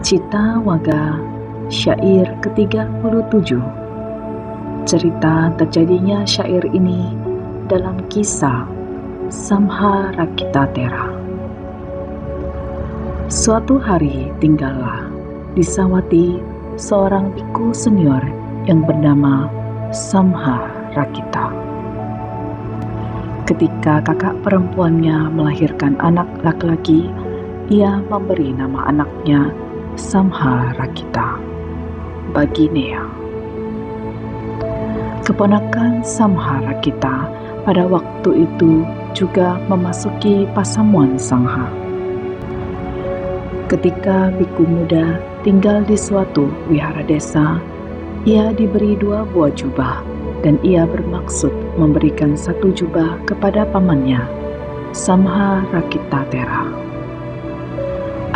Cita Waga, syair ke-37. Cerita terjadinya syair ini dalam kisah Samharakita-tera. Suatu hari tinggallah di Sawati seorang biku senior yang bernama Samharakita. Ketika kakak perempuannya melahirkan anak laki-laki, ia memberi nama anaknya Samharakita bagi Nea. Keponakan Samharakita pada waktu itu juga memasuki pasamuan sangha. Ketika biku muda tinggal di suatu wihara desa, ia diberi 2 buah jubah dan ia bermaksud memberikan 1 jubah kepada pamannya, Samharakita-tera.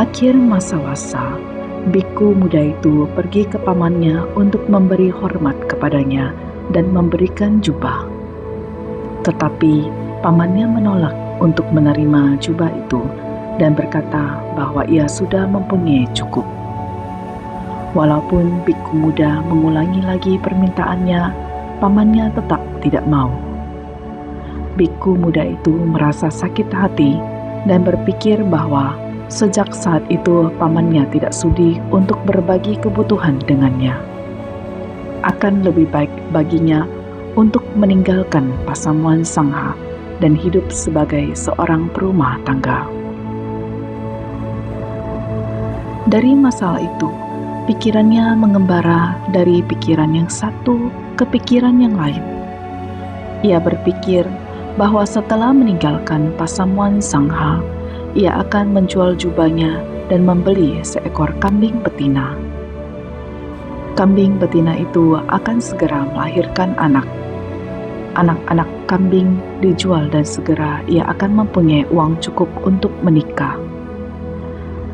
Akhir masa-wasa, biku muda itu pergi ke pamannya untuk memberi hormat kepadanya dan memberikan jubah. Tetapi pamannya menolak untuk menerima jubah itu dan berkata bahwa ia sudah mempunyai cukup. Walaupun biku muda mengulangi lagi permintaannya, pamannya tetap tidak mau. Biku muda itu merasa sakit hati dan berpikir bahwa sejak saat itu pamannya tidak sudi untuk berbagi kebutuhan dengannya. Akan lebih baik baginya untuk meninggalkan pasamuan sangha dan hidup sebagai seorang perumah tangga. Dari masalah itu, pikirannya mengembara dari pikiran yang satu ke pikiran yang lain. Ia berpikir bahwa setelah meninggalkan pasamuan sangha, ia akan menjual jubahnya dan membeli seekor kambing betina. Kambing betina itu akan segera melahirkan anak. Anak-anak kambing dijual dan segera ia akan mempunyai uang cukup untuk menikah.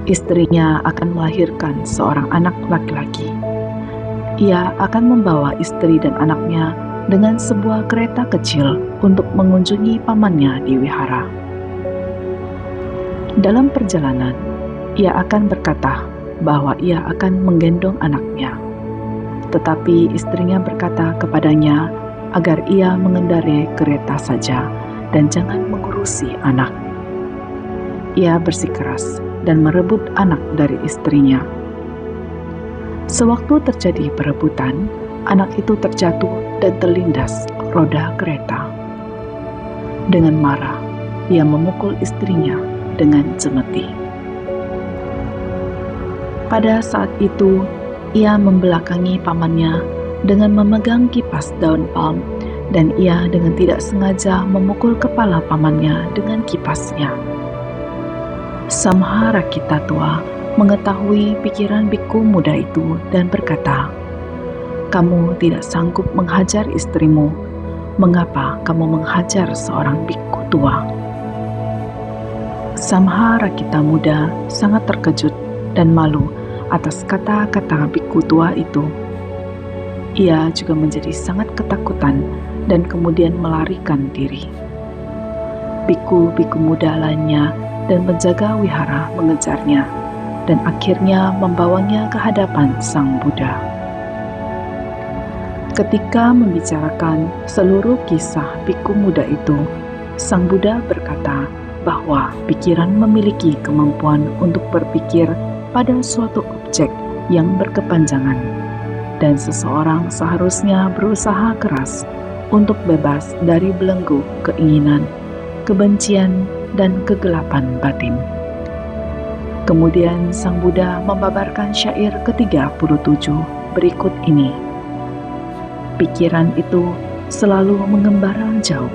Istrinya akan melahirkan seorang anak laki-laki. Ia akan membawa istri dan anaknya dengan sebuah kereta kecil untuk mengunjungi pamannya di wihara. Dalam perjalanan, ia akan berkata bahwa ia akan menggendong anaknya. Tetapi istrinya berkata kepadanya agar ia mengendarai kereta saja dan jangan mengurusi anak. Ia bersikeras dan merebut anak dari istrinya. Sewaktu terjadi perebutan, anak itu terjatuh dan terlindas roda kereta. Dengan marah, ia memukul istrinya dengan cemeti. Pada saat itu, ia membelakangi pamannya dengan memegang kipas daun palm dan ia dengan tidak sengaja memukul kepala pamannya dengan kipasnya. Samharakita tua mengetahui pikiran biku muda itu dan berkata, "Kamu tidak sanggup menghajar istrimu. Mengapa kamu menghajar seorang biku tua?" Samharakita muda sangat terkejut dan malu atas kata-kata biku tua itu. Ia juga menjadi sangat ketakutan dan kemudian melarikan diri. Biku-biku muda lainnya dan penjaga wihara mengejarnya dan akhirnya membawanya ke hadapan Sang Buddha. Ketika membicarakan seluruh kisah biku muda itu, Sang Buddha berkata bahwa pikiran memiliki kemampuan untuk berpikir pada suatu objek yang berkepanjangan, dan seseorang seharusnya berusaha keras untuk bebas dari belenggu keinginan, kebencian, dan kegelapan batin. Kemudian Sang Buddha membabarkan syair ke-37 berikut ini. Pikiran itu selalu mengembara jauh,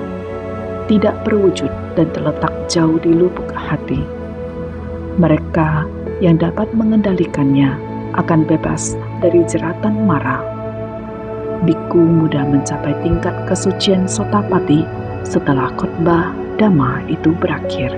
tidak berwujud dan terletak jauh di lubuk hati. Mereka yang dapat mengendalikannya akan bebas dari jeratan mara. Biku muda mencapai tingkat kesucian Sotapati setelah khotbah Dhamma itu berakhir.